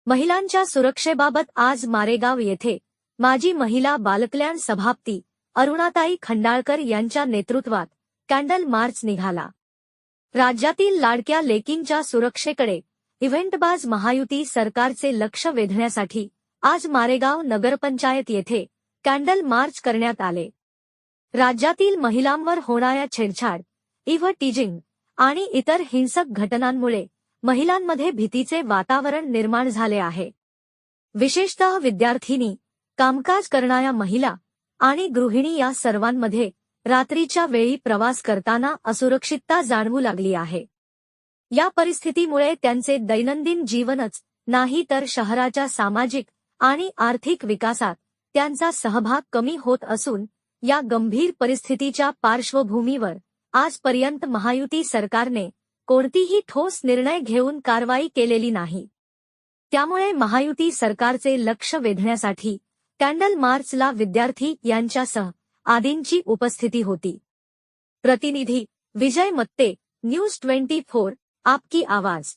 महिलांच्या सुरक्षेबाबत आज मारेगाव येथे माजी महिला बालकल्याण सभापती अरुणाताई खंडाळकर यांच्या नेतृत्वात कॅन्डल मार्च निघाला। राज्यातील लाडक्या लेकींच्या सुरक्षेकडे इव्हेंटबाज महायुती सरकारचे लक्ष वेधण्यासाठी आज मारेगाव नगरपंचायत येथे कॅन्डल मार्च करण्यात आले। राज्यातील महिलांवर होणाऱ्या छेडछाड, टीजिंग आणि इतर हिंसक घटनांमुळे महिलांमध्ये भीतीचे वातावरण निर्माण झाले आहे। विशेषतः विद्यार्थिनी, कामकाज करणाऱ्या महिला आणि गृहिणी या सर्वांमध्ये रात्रीच्या वेळी प्रवास करताना असुरक्षितता जाणवू लागली आहे। या परिस्थितीमुळे त्यांचे दैनंदिन जीवनच नाही तर शहराच्या सामाजिक आणि आर्थिक विकासात त्यांचा सहभाग कमी होत असून या गंभीर परिस्थितीच्या पार्श्वभूमीवर आजपर्यंत महायुती सरकारने कोणतीही ठोस निर्णय घेऊन कारवाई केलेली नाही। त्यामुळे महायुती सरकारचे लक्ष वेधण्यासाठी कॅन्डल मार्चला विद्यार्थी यांच्यासह आदींची उपस्थिती होती। प्रतिनिधी विजय मत्ते, न्यूज 24, आपकी आवाज।